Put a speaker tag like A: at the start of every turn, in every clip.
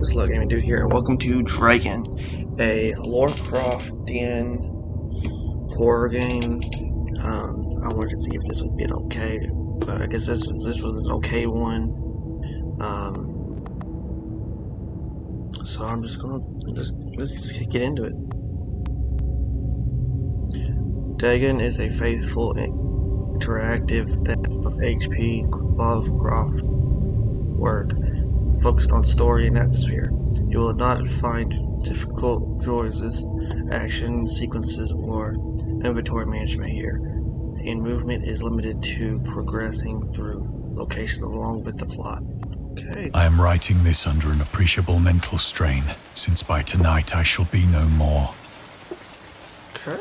A: This is Low Gaming Dude here, and welcome to Dagon, a Lovecraftian horror game. I wanted to see if this would be an okay, but I guess this was an okay one. So I'm just gonna let's just get into it. Dagon is a faithful, interactive depth of H.P. Lovecraft work, focused on story and atmosphere. You will not find difficult choices, action sequences, or inventory management here, and movement is limited to progressing through locations along with the plot. Okay.
B: I am writing this under an appreciable mental strain, since by tonight I shall be no more.
A: Okay.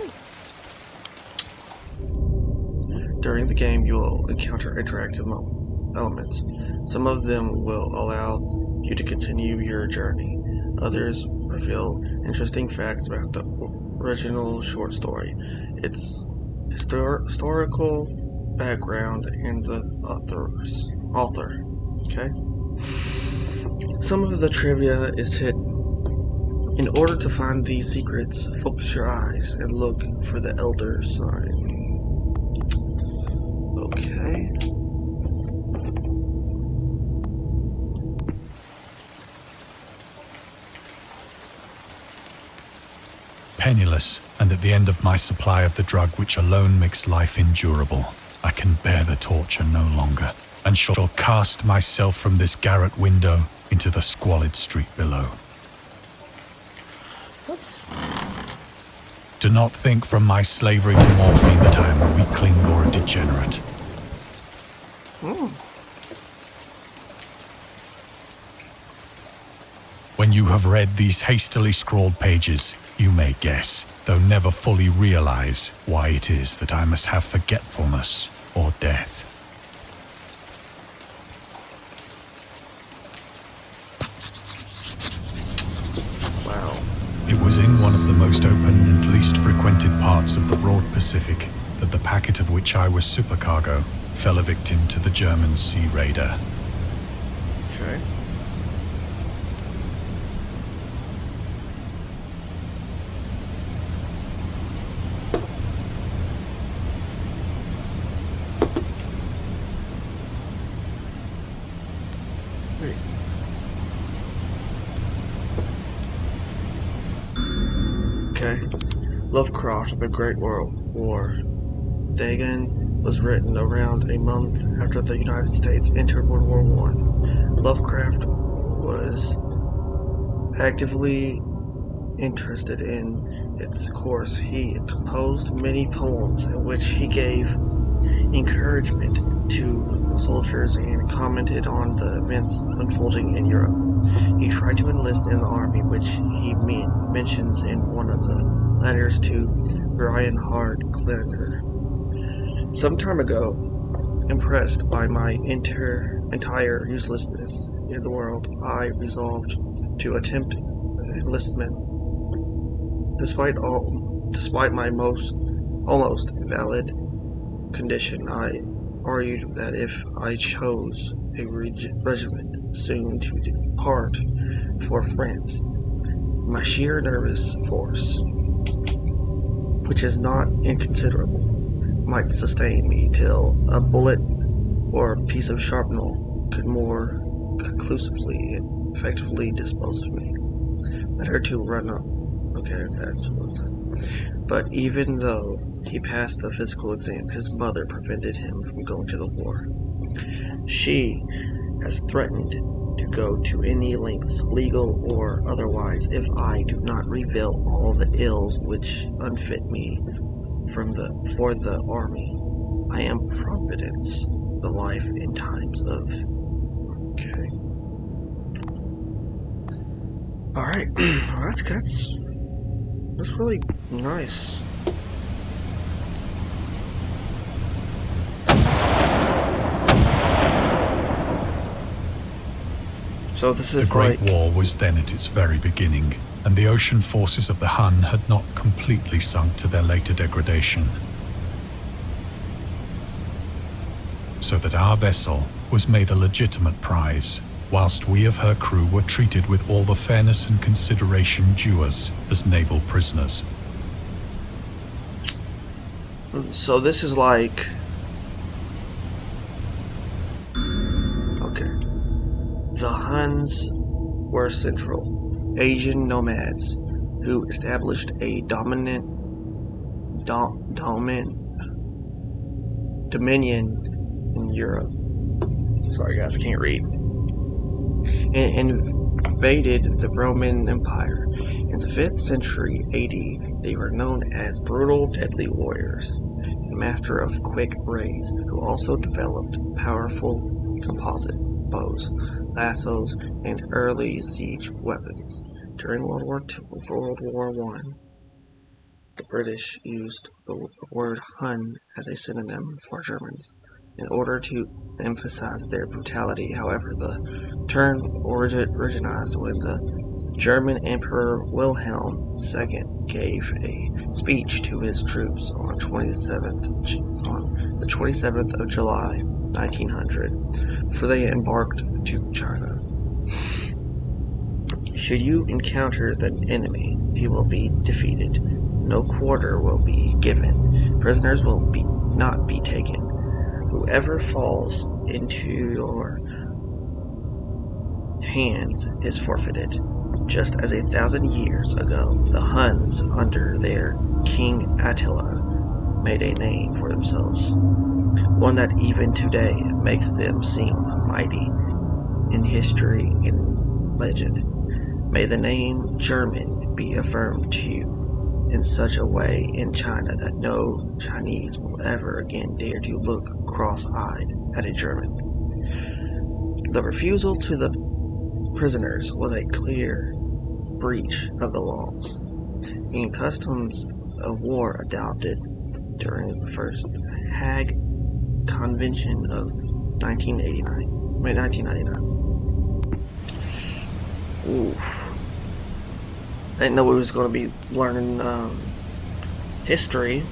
A: During the game, you will encounter interactive elements. Some of them will allow you to continue your journey. Others reveal interesting facts about the original short story, its historical background, and the author. Okay? Some of the trivia is hidden. In order to find these secrets, focus your eyes and look for the Elder sign. Okay.
B: Penniless, and at the end of my supply of the drug which alone makes life endurable, I can bear the torture no longer, and shall cast myself from this garret window into the squalid street below. Do not think from my slavery to morphine that I am a weakling or a degenerate. When you have read these hastily scrawled pages, you may guess, though never fully realize, why it is that I must have forgetfulness or death.
A: Wow.
B: It was in one of the most open and least frequented parts of the broad Pacific that the packet of which I was supercargo fell a victim to the German sea raider.
A: Okay. Okay. Lovecraft, The Great World War. Dagon was written around a month after the United States entered World War I. Lovecraft was actively interested in its course. He composed many poems in which he gave encouragement to soldiers and commented on the events unfolding in Europe. He tried to enlist in the army, which he mentions in one of the letters to Reinhard Kleiner. Some time ago, impressed by my entire uselessness in the world, I resolved to attempt enlistment. Despite my almost invalid condition, I argued that if I chose a regiment soon to depart for France, my sheer nervous force, which is not inconsiderable, might sustain me till a bullet or a piece of shrapnel could more conclusively and effectively dispose of me. Better to run up. Okay, that's what I said. But even though he passed the physical exam, his mother prevented him from going to the war. She has threatened to go to any lengths, legal or otherwise, if I do not reveal all the ills which unfit me for the army. I am Providence, the life in times of... Okay. Alright, well, that's really nice. So this is
B: the Great War was then at its very beginning, and the ocean forces of the HUN had not completely sunk to their later degradation. So that our vessel was made a legitimate prize, whilst we of her crew were treated with all the fairness and consideration due us as naval prisoners.
A: So this is like... Okay. The HUNS were Central Asian nomads who established a dominion in Europe. Sorry guys, I can't read. And invaded the Roman Empire. In the 5th century AD, they were known as brutal, deadly warriors and master of quick raids, who also developed powerful composite bows, lassos, and early siege weapons. During World War I, the British used the word Hun as a synonym for Germans in order to emphasize their brutality. However, the term originated when the German Emperor Wilhelm II gave a speech to his troops on the 27th of July, 1900, before they embarked to China. Should you encounter the enemy, he will be defeated. No quarter will be given. Prisoners will not be taken. Whoever falls into your hands is forfeited. Just as 1,000 years ago, the Huns, under their King Attila, made a name for themselves, one that even today makes them seem mighty in history and legend. May the name German be affirmed to you in such a way in China that no Chinese will ever again dare to look cross-eyed at a German. The refusal to the prisoners was a clear breach of the laws and customs of war adopted during the First Hague Convention of 1999. Oof. I didn't know we was going to be learning history.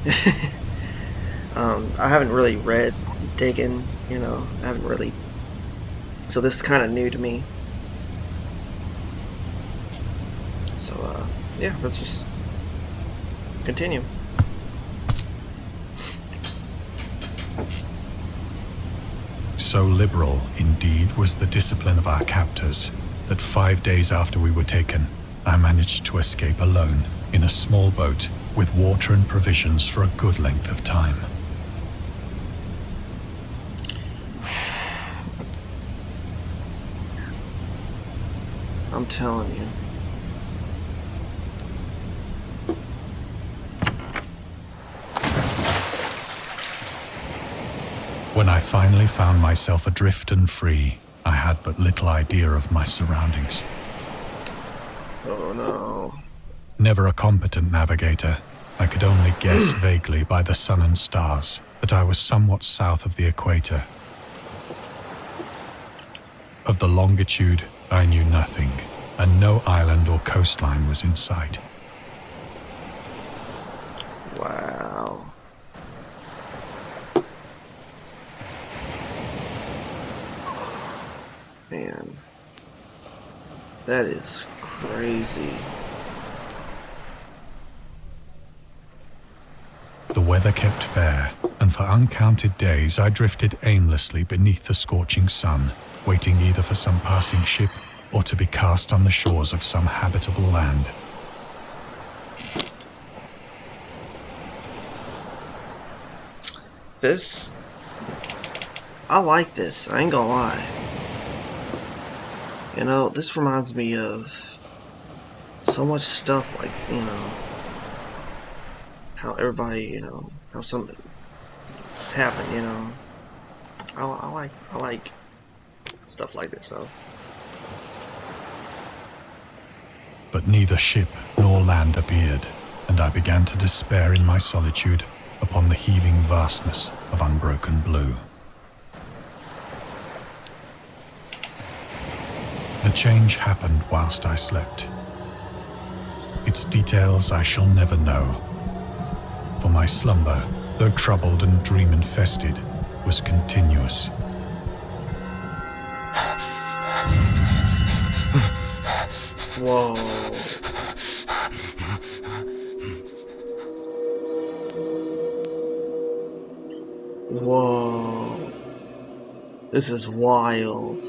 A: I haven't really read Dagon, I haven't really... So this is kind of new to me. So, yeah, let's just continue.
B: So liberal, indeed, was the discipline of our captors, that 5 days after we were taken, I managed to escape alone in a small boat with water and provisions for a good length of time.
A: I'm telling you.
B: When I finally found myself adrift and free, I had but little idea of my surroundings.
A: Oh no.
B: Never a competent navigator, I could only guess vaguely by the sun and stars that I was somewhat south of the equator. Of the longitude, I knew nothing, and no island or coastline was in sight.
A: Wow. Man. That is crazy.
B: The weather kept fair, and for uncounted days I drifted aimlessly beneath the scorching sun, waiting either for some passing ship or to be cast on the shores of some habitable land.
A: I like this, I ain't gonna lie. This reminds me of so much stuff, like, how everybody, how something's happened, I like stuff like this, though.
B: But neither ship nor land appeared, and I began to despair in my solitude upon the heaving vastness of unbroken blue. The change happened whilst I slept. Its details I shall never know, for my slumber, though troubled and dream-infested, was continuous.
A: Whoa. Whoa. This is wild.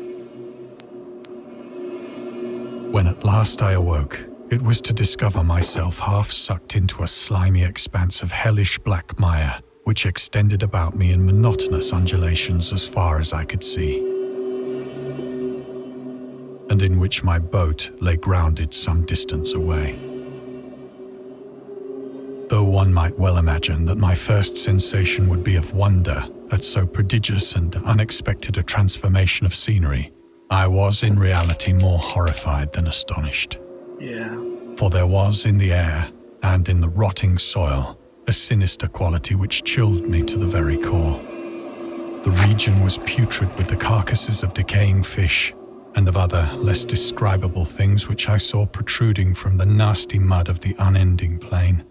B: When at last I awoke, it was to discover myself half sucked into a slimy expanse of hellish black mire, which extended about me in monotonous undulations as far as I could see, and in which my boat lay grounded some distance away. Though one might well imagine that my first sensation would be of wonder at so prodigious and unexpected a transformation of scenery, I was in reality more horrified than astonished.
A: Yeah.
B: For there was in the air and in the rotting soil a sinister quality which chilled me to the very core. The region was putrid with the carcasses of decaying fish and of other less describable things which I saw protruding from the nasty mud of the unending plain.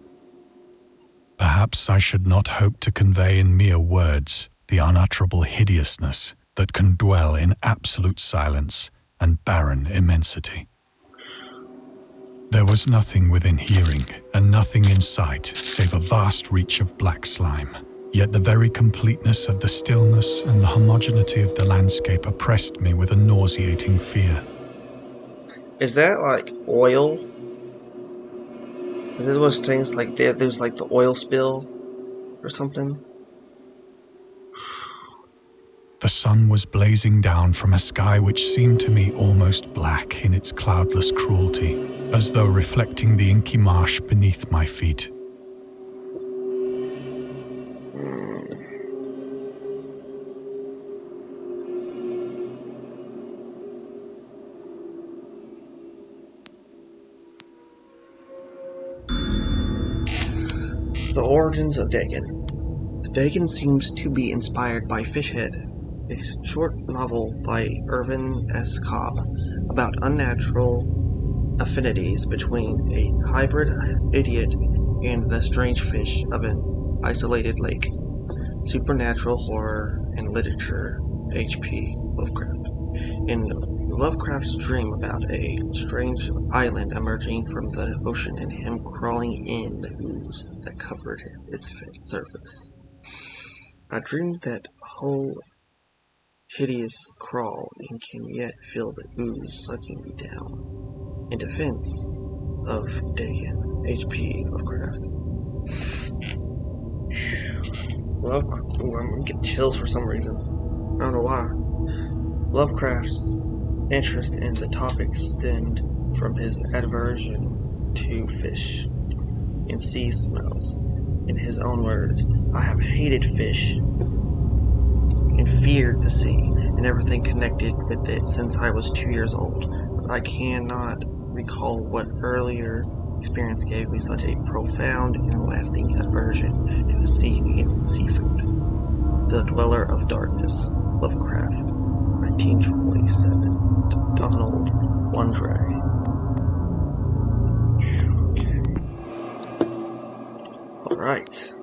B: Perhaps I should not hope to convey in mere words the unutterable hideousness that can dwell in absolute silence and barren immensity. There was nothing within hearing and nothing in sight save a vast reach of black slime. Yet the very completeness of the stillness and the homogeneity of the landscape oppressed me with a nauseating fear.
A: Is that like oil? Is this one of those things like there's like the oil spill or something?
B: The sun was blazing down from a sky which seemed to me almost black in its cloudless cruelty, as though reflecting the inky marsh beneath my feet.
A: The origins of Dagon. Dagon seems to be inspired by Fishhead, a short novel by Irvin S. Cobb about unnatural affinities between a hybrid idiot and the strange fish of an isolated lake. Supernatural horror and literature, H.P. Lovecraft. In Lovecraft's dream about a strange island emerging from the ocean and him crawling in the ooze that covered its surface. I dreamed that whole hideous crawl and can yet feel the ooze sucking me down. In defense of Dagon, H.P. Lovecraft. I'm getting chills for some reason. I don't know why. Lovecraft's interest in the topic stemmed from his aversion to fish and sea smells. In his own words, I have hated fish and feared the sea and everything connected with it since I was 2 years old. But I cannot recall what earlier experience gave me such a profound and lasting aversion to the sea and seafood. The Dweller of Darkness, Lovecraft, 1927. Donald Wandray. Okay. Alright.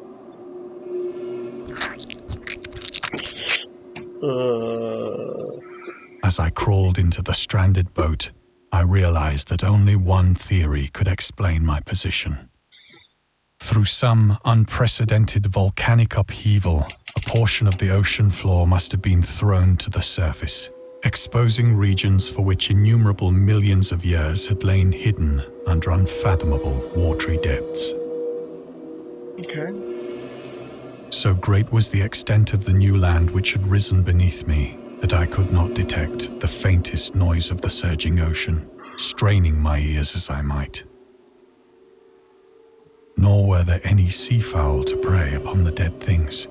B: As I crawled into the stranded boat, I realized that only one theory could explain my position. Through some unprecedented volcanic upheaval, a portion of the ocean floor must have been thrown to the surface, exposing regions for which innumerable millions of years had lain hidden under unfathomable watery depths.
A: Okay.
B: So great was the extent of the new land which had risen beneath me that I could not detect the faintest noise of the surging ocean, straining my ears as I might. Nor were there any seafowl to prey upon the dead things.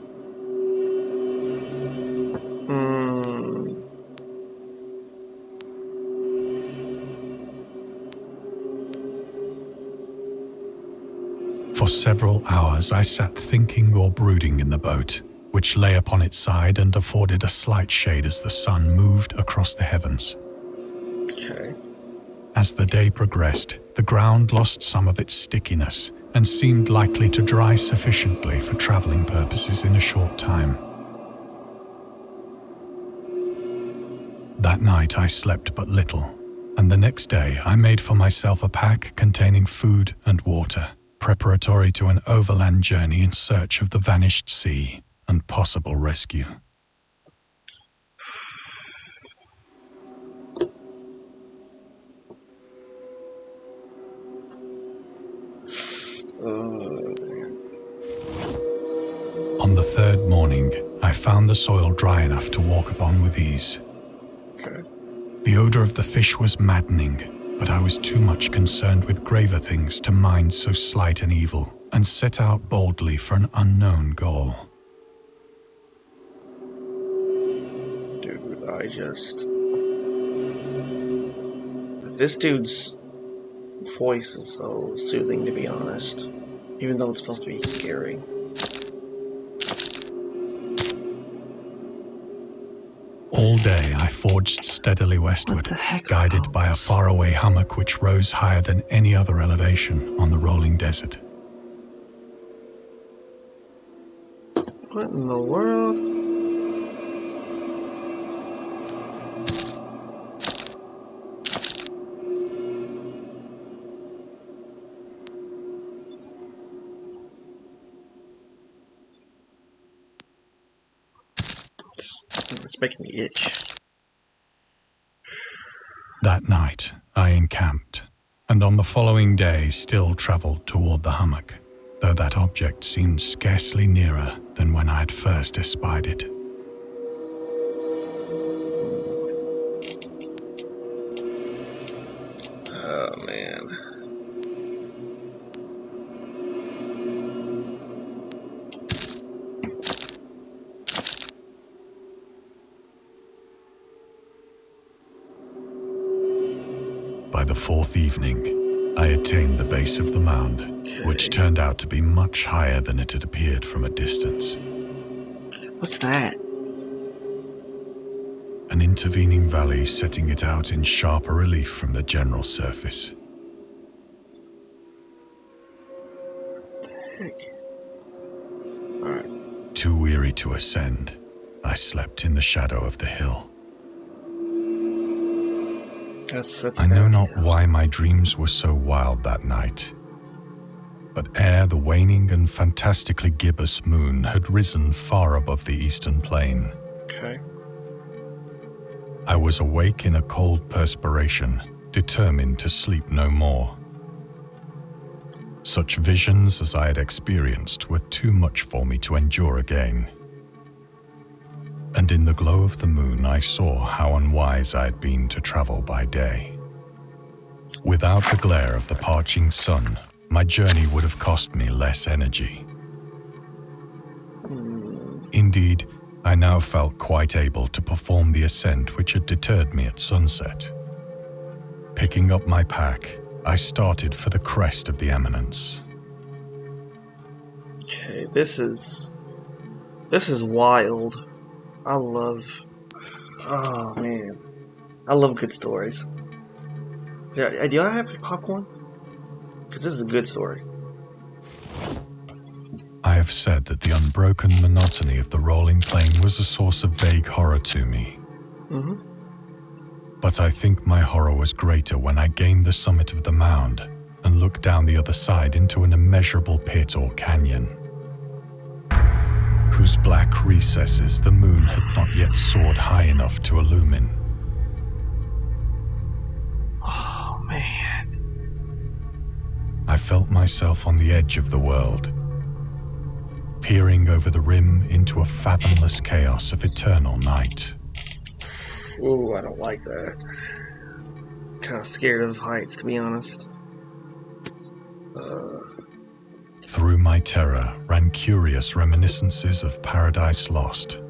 B: For several hours I sat thinking or brooding in the boat, which lay upon its side and afforded a slight shade as the sun moved across the heavens.
A: Okay.
B: As the day progressed, the ground lost some of its stickiness and seemed likely to dry sufficiently for traveling purposes in a short time. That night I slept but little, and the next day I made for myself a pack containing food and water, preparatory to an overland journey in search of the vanished sea and possible rescue. On the third morning, I found the soil dry enough to walk upon with ease.
A: Okay.
B: The odor of the fish was maddening, but I was too much concerned with graver things to mind so slight an evil, and set out boldly for an unknown goal.
A: Dude, this dude's voice is so soothing, to be honest, even though it's supposed to be scary.
B: All day I forged steadily westward, guided by a faraway hummock which rose higher than any other elevation on the rolling desert.
A: What in the world? It's making me itch.
B: That night I encamped, and on the following day still travelled toward the hummock, though that object seemed scarcely nearer than when I had first espied it.
A: Oh, man.
B: By the fourth evening, I attained the base of the mound, which turned out to be much higher than it had appeared from a distance.
A: What's that?
B: An intervening valley setting it out in sharper relief from the general surface.
A: What the heck? Alright.
B: Too weary to ascend, I slept in the shadow of the hill.
A: That's
B: I know not why my dreams were so wild that night, but ere the waning and fantastically gibbous moon had risen far above the eastern plain,
A: Okay.
B: I was awake in a cold perspiration, determined to sleep no more. Such visions as I had experienced were too much for me to endure again. And in the glow of the moon I saw how unwise I had been to travel by day. Without the glare of the parching sun, my journey would have cost me less energy. Indeed, I now felt quite able to perform the ascent which had deterred me at sunset. Picking up my pack, I started for the crest of the eminence.
A: Okay, this is wild. Oh man, I love good stories. Do I have popcorn? Because this is a good story.
B: I have said that the unbroken monotony of the rolling plain was a source of vague horror to me. But I think my horror was greater when I gained the summit of the mound and looked down the other side into an immeasurable pit or canyon, whose black recesses the moon had not yet soared high enough to illumine.
A: Oh man.
B: I felt myself on the edge of the world, peering over the rim into a fathomless chaos of eternal night.
A: Ooh, I don't like that. Kind of scared of heights, to be honest.
B: Through my terror ran curious reminiscences of Paradise Lost,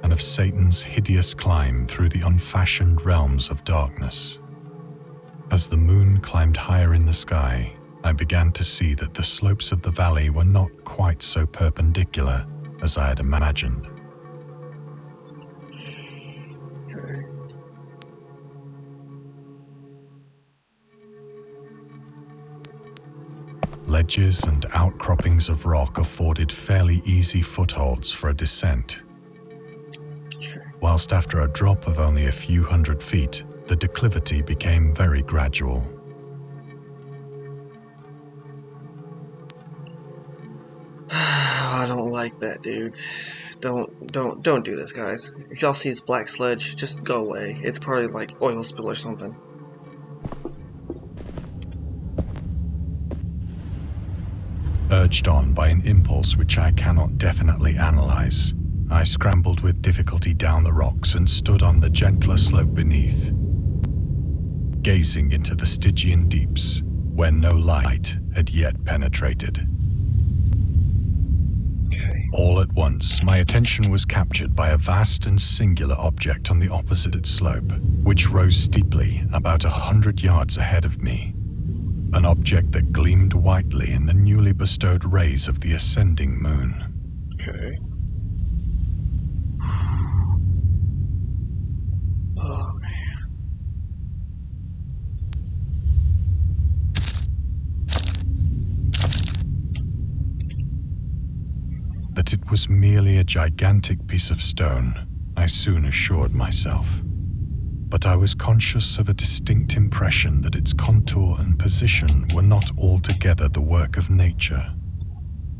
B: and of Satan's hideous climb through the unfashioned realms of darkness. As the moon climbed higher in the sky, I began to see that the slopes of the valley were not quite so perpendicular as I had imagined.
A: Okay.
B: Ledges and outcroppings of rock afforded fairly easy footholds for a descent, whilst after a drop of only a few hundred feet, the declivity became very gradual.
A: I don't like that, dude. Don't do this, guys. If y'all see this black sludge, just go away. It's probably like oil spill or something.
B: Urged on by an impulse which I cannot definitely analyze, I scrambled with difficulty down the rocks and stood on the gentler slope beneath, gazing into the Stygian deeps where no light had yet penetrated. All at once, my attention was captured by a vast and singular object on the opposite slope, which rose steeply about 100 yards ahead of me. An object that gleamed whitely in the newly bestowed rays of the ascending moon.
A: Okay. Oh, man.
B: That it was merely a gigantic piece of stone, I soon assured myself. But I was conscious of a distinct impression that its contour and position were not altogether the work of nature.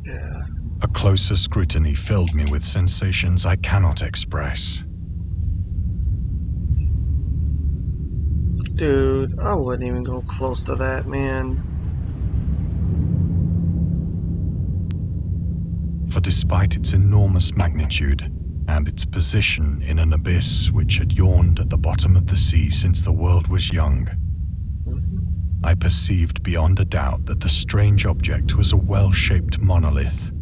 A: Yeah.
B: A closer scrutiny filled me with sensations I cannot express.
A: Dude, I wouldn't even go close to that, man.
B: For despite its enormous magnitude and its position in an abyss which had yawned at the bottom of the sea since the world was young, I perceived beyond a doubt that the strange object was a well-shaped monolith,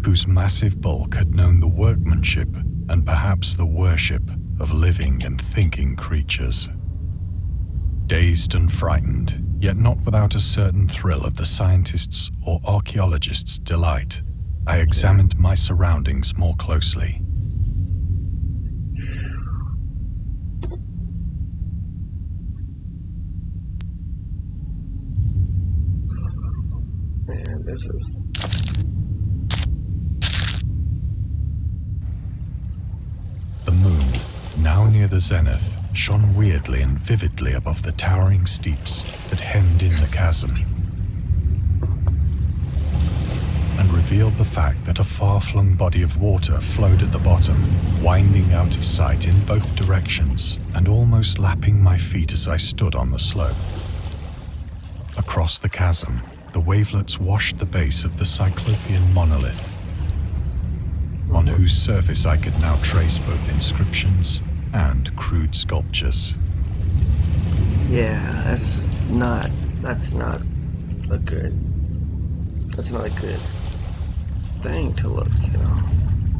B: whose massive bulk had known the workmanship and perhaps the worship of living and thinking creatures. Dazed and frightened, yet not without a certain thrill of the scientist's or archaeologist's delight, I examined my surroundings more closely.
A: Man, this is...
B: The moon, now near the zenith, shone weirdly and vividly above the towering steeps that hemmed in the chasm, and revealed the fact that a far-flung body of water flowed at the bottom, winding out of sight in both directions and almost lapping my feet as I stood on the slope. Across the chasm, the wavelets washed the base of the Cyclopean monolith, on whose surface I could now trace both inscriptions and crude sculptures.
A: Yeah, that's not a good thing to look, you know.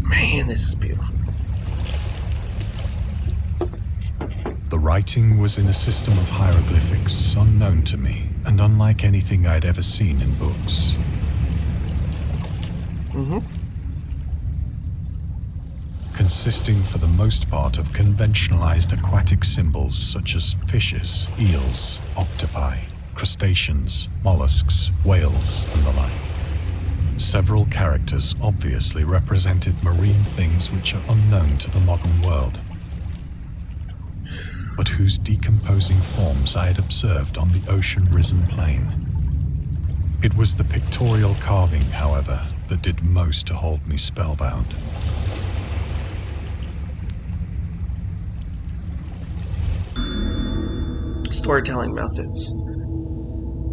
A: Man, this is beautiful.
B: The writing was in a system of hieroglyphics unknown to me and unlike anything I'd ever seen in books. Consisting for the most part of conventionalized aquatic symbols such as fishes, eels, octopi, crustaceans, mollusks, whales, and the like. Several characters obviously represented marine things which are unknown to the modern world, but whose decomposing forms I had observed on the ocean-risen plain. It was the pictorial carving, however, that did most to hold me spellbound.
A: Storytelling methods.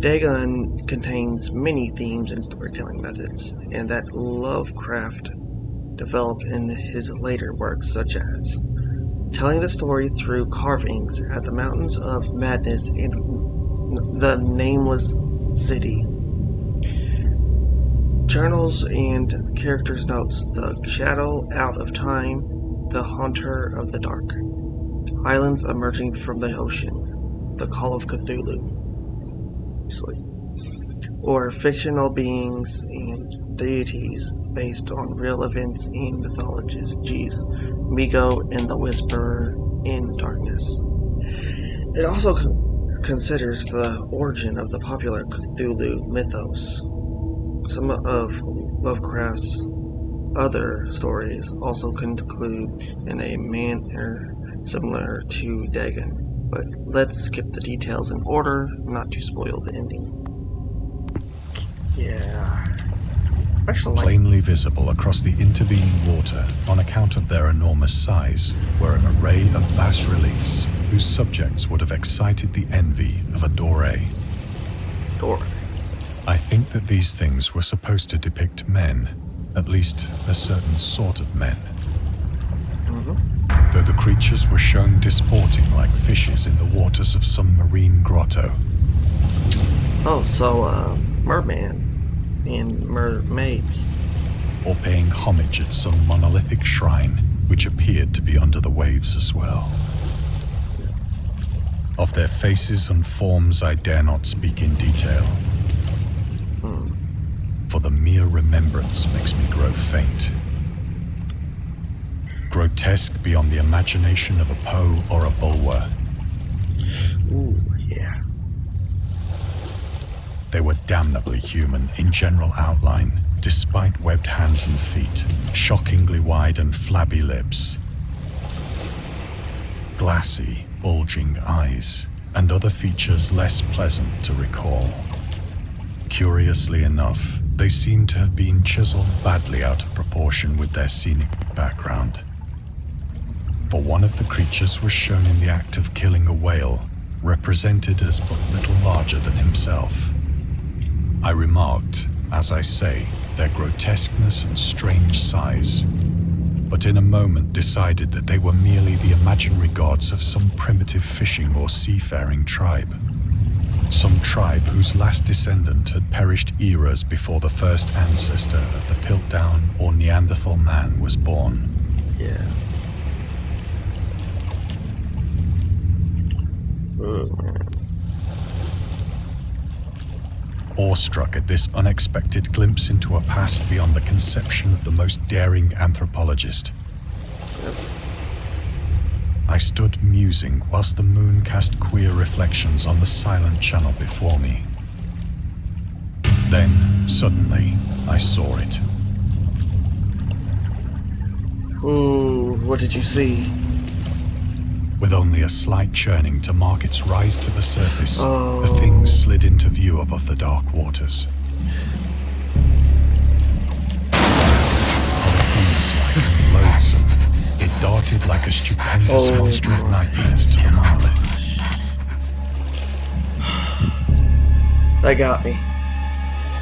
A: Dagon contains many themes and storytelling methods, and that Lovecraft developed in his later works, such as telling the story through carvings at the Mountains of Madness in the Nameless City, journals and characters' notes, the Shadow Out of Time, the Haunter of the Dark, islands emerging from the ocean, the Call of Cthulhu, or fictional beings and deities based on real events and mythologies. Migo and the Whisperer in Darkness. It also considers the origin of the popular Cthulhu mythos. Some of Lovecraft's other stories also conclude in a manner similar to Dagon. But let's skip the details in order, not to spoil the ending. Yeah. Actually,
B: Plainly visible across the intervening water, on account of their enormous size, were an array of bas-reliefs whose subjects would have excited the envy of a doré. I think that these things were supposed to depict men, at least a certain sort of men. Though the creatures were shown disporting like fishes in the waters of some marine grotto.
A: Oh, so, merman and mermaids.
B: Or paying homage at some monolithic shrine, which appeared to be under the waves as well. Of their faces and forms I dare not speak in detail, for the mere remembrance makes me grow faint. Grotesque beyond the imagination of a Poe or a Bulwer.
A: Ooh, yeah.
B: They were damnably human in general outline, despite webbed hands and feet, shockingly wide and flabby lips, glassy, bulging eyes, and other features less pleasant to recall. Curiously enough, they seem to have been chiseled badly out of proportion with their scenic background. For one of the creatures was shown in the act of killing a whale, represented as but little larger than himself. I remarked, as I say, their grotesqueness and strange size, but in a moment decided that they were merely the imaginary gods of some primitive fishing or seafaring tribe. Some tribe whose last descendant had perished eras before the first ancestor of the Piltdown or Neanderthal man was born.
A: Yeah. Oh, man.
B: Awestruck at this unexpected glimpse into a past beyond the conception of the most daring anthropologist, I stood musing whilst the moon cast queer reflections on the silent channel before me. Then, suddenly, I saw it.
A: Ooh, what did you see?
B: With only a slight churning to mark its rise to the surface,
A: Oh.
B: the thing slid into view above the dark waters. Vast, harpoon-like and loathsome, it darted like a stupendous monster of nightmares to the monolith.
A: That got me.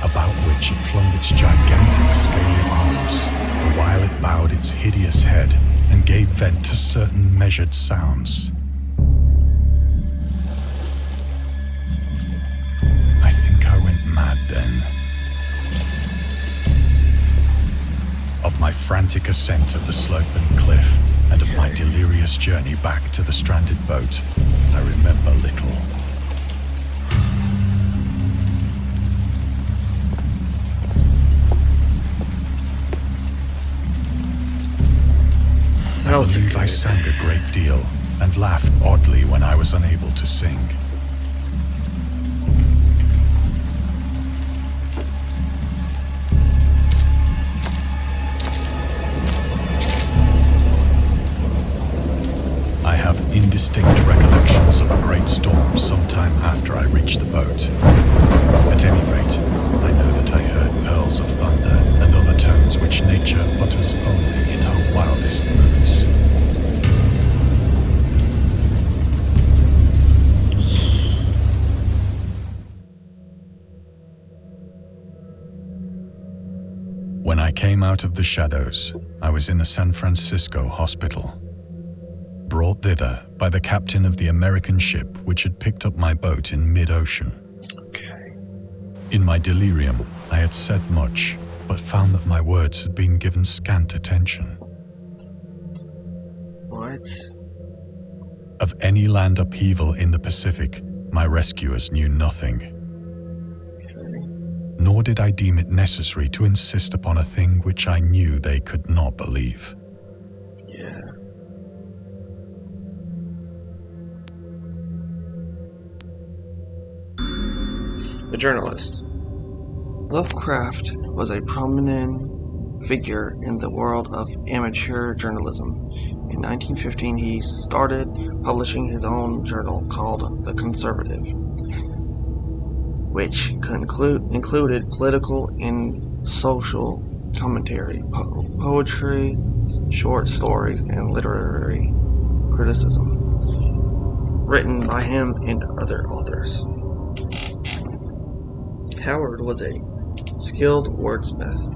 B: About which it flung its gigantic scaly arms, the while it bowed its hideous head and gave vent to certain measured sounds. I think I went mad then. Of my frantic ascent of the sloping cliff and of my delirious journey back to the stranded boat, I remember little. I believe I sang a great deal and laughed oddly when I was unable to sing. I have indistinct recollections of a great storm sometime after I reached the boat. At any rate, I know that I heard pearls of thunder and other tones which nature utters only in her wildest moods. When I came out of the shadows, I was in a San Francisco hospital, brought thither by the captain of the American ship which had picked up my boat in mid-ocean.
A: Okay.
B: In my delirium, I had said much, but found that my words had been given scant attention.
A: What?
B: Of any land upheaval in the Pacific, my rescuers knew nothing.
A: Okay.
B: Nor did I deem it necessary to insist upon a thing which I knew they could not believe.
A: Yeah. The journalist. Lovecraft was a prominent figure in the world of amateur journalism In 1915, he started publishing his own journal called The Conservative, which included political and social commentary, poetry, short stories, and literary criticism, written by him and other authors. Howard was a skilled wordsmith,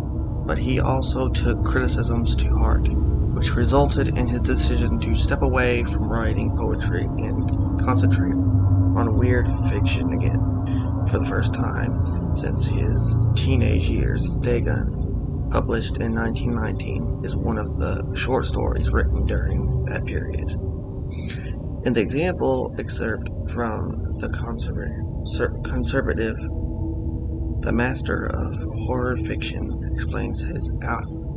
A: but he also took criticisms to heart, which resulted in his decision to step away from writing poetry and concentrate on weird fiction again. For the first time since his teenage years, Dagon, published in 1919, is one of the short stories written during that period. In the example excerpt from The Conservative, the master of horror fiction explains his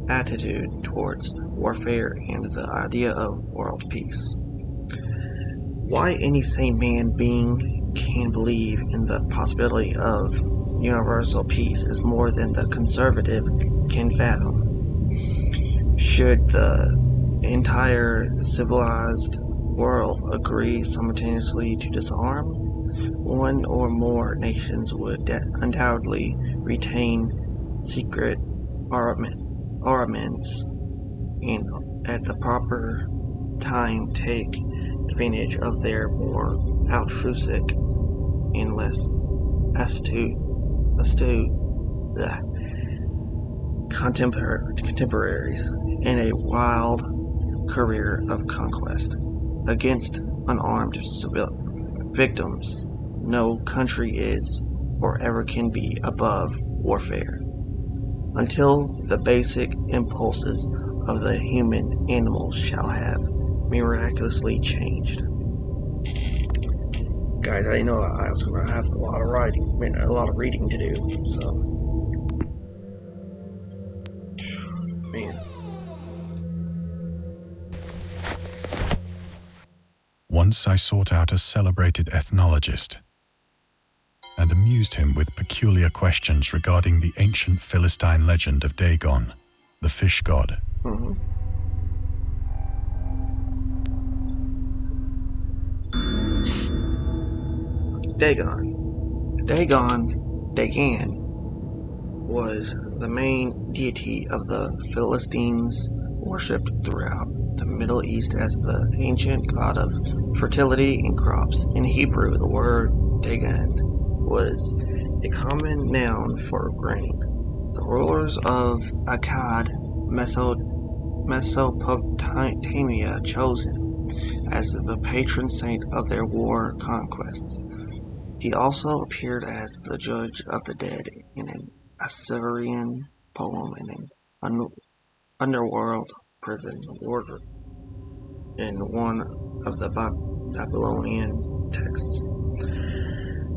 A: attitude towards warfare and the idea of world peace. Why any sane being can believe in the possibility of universal peace is more than the conservative can fathom. Should the entire civilized world agree simultaneously to disarm, one or more nations would undoubtedly retain secret armaments and at the proper time take advantage of their more altruistic and less astute contemporaries in a wild career of conquest against unarmed victims. No country is or ever can be above warfare until the basic impulses of the human animal shall have miraculously changed. Guys, I know I was going to have a lot of reading to do, so man.
B: Once I sought out a celebrated ethnologist and amused him with peculiar questions regarding the ancient Philistine legend of Dagon, the fish god.
A: Mm-hmm. Dagon was the main deity of the Philistines, worshipped throughout the Middle East as the ancient god of fertility and crops. In Hebrew, the word Dagon was a common noun for grain. The rulers of Akkad, Mesopotamia, chose him as the patron saint of their war conquests. He also appeared as the judge of the dead in an Assyrian poem and an underworld prison order in one of the Babylonian texts.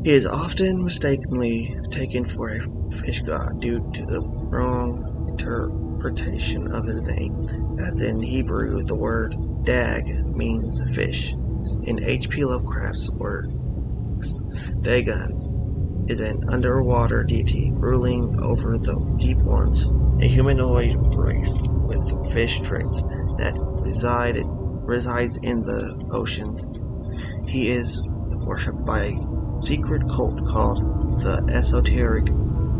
A: He is often mistakenly taken for a fish god due to the wrong interpretation of his name, as in Hebrew the word dag means fish. In H.P. Lovecraft's words, Dagon is an underwater deity ruling over the deep ones, a humanoid race with fish traits that resides in the oceans. He is worshipped by a secret cult called the Esoteric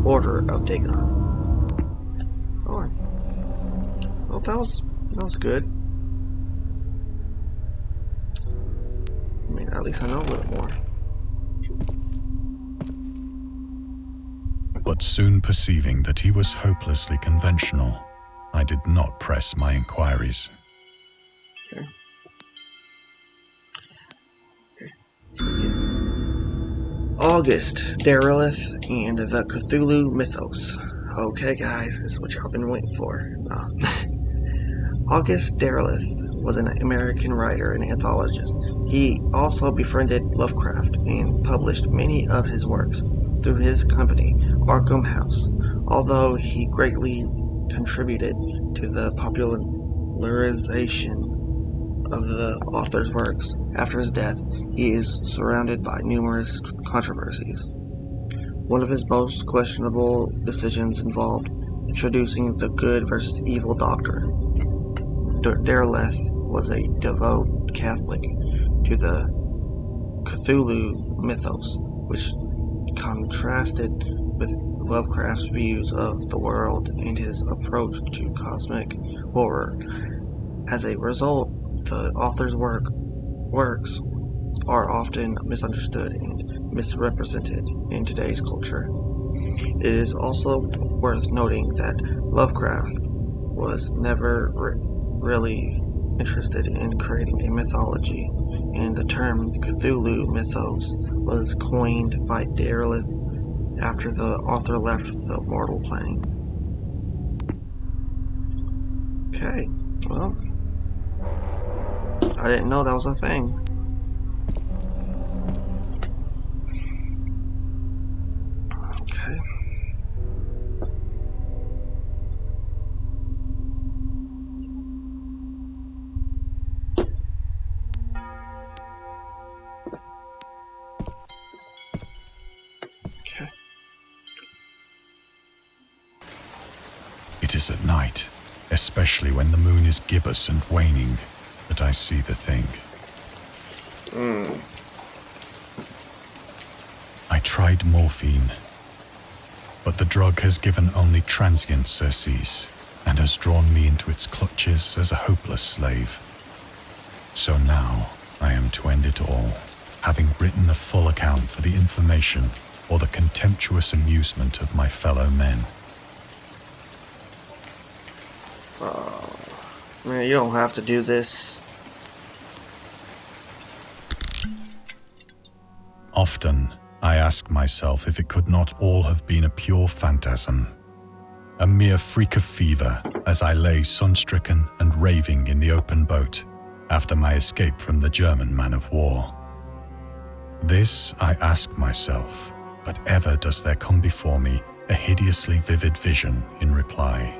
A: Order of Dagon. Oh, well, that was good. I mean, at least I know a little more.
B: But soon perceiving that he was hopelessly conventional, I did not press my inquiries.
A: Okay, so we get August Derleth and the Cthulhu Mythos. Okay, guys, this is what y'all been waiting for. August Derleth was an American writer and anthologist. He also befriended Lovecraft and published many of his works through his company, Arkham House. Although he greatly contributed to the popularization of the author's works, after his death, he is surrounded by numerous controversies. One of his most questionable decisions involved introducing the good versus evil doctrine. Derleth was a devout Catholic to the CTHULHU mythos, which contrasted with Lovecraft's views of the world and his approach to cosmic horror. As a result, the author's works are often misunderstood and misrepresented in today's culture. It is also worth noting that Lovecraft was never really interested in creating a mythology, and the term Cthulhu mythos was coined by DERLETH after the author left the mortal plane. Okay, well, I didn't know that was a thing. Okay. Okay.
B: It is at night, especially when the moon is gibbous and waning, that I see the thing. I tried morphine, but the drug has given only transient surcease and has drawn me into its clutches as a hopeless slave. So now I am to end it all, having written a full account for the information or the contemptuous amusement of my fellow men.
A: Man, you don't have to do this.
B: Often, I ask myself if it could not all have been a pure phantasm, a mere freak of fever as I lay sun-stricken and raving in the open boat after my escape from the German man-of-war. This I ask myself, but ever does there come before me a hideously vivid vision in reply.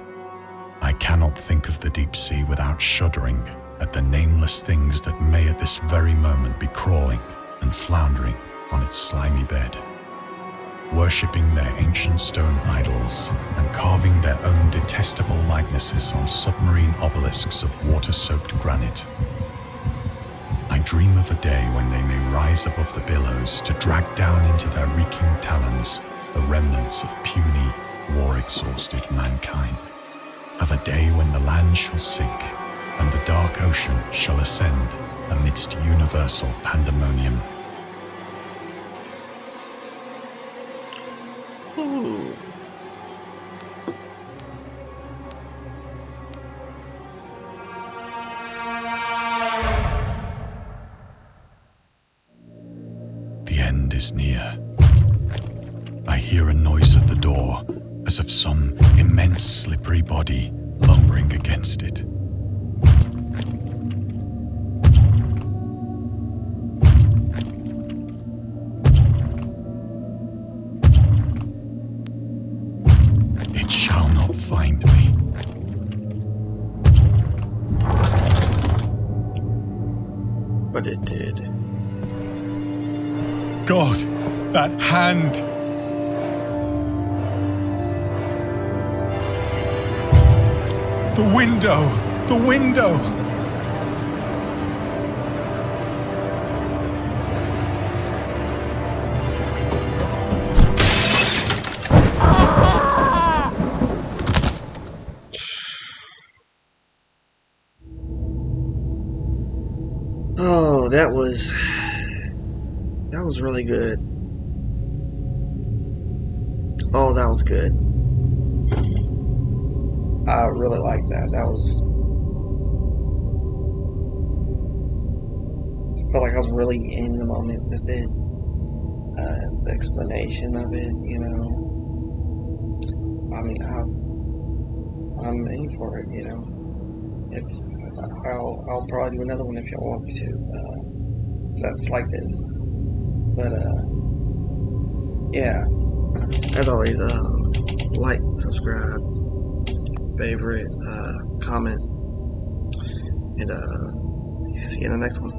B: I cannot think of the deep sea without shuddering at the nameless things that may at this very moment be crawling and floundering on its slimy bed, worshipping their ancient stone idols and carving their own detestable likenesses on submarine obelisks of water-soaked granite. I dream of a day when they may rise above the billows to drag down into their reeking talons the remnants of puny, war-exhausted mankind. Of a day when the land shall sink and the dark ocean shall ascend amidst universal pandemonium.
A: Ooh.
B: The end is near. I hear a noise at the door, as of some immense slippery body lumbering against it. It shall not find me.
A: But it did.
B: God, that hand! The window! The window!
A: Oh, that was really good. Oh, that was good. I really like that. I felt like I was really in the moment with it. The explanation of it, you know. I mean, I'm in for it, you know. I'll probably do another one if y'all want me to. That's like this. But yeah. As always, like, subscribe, favorite, comment, and see you in the next one.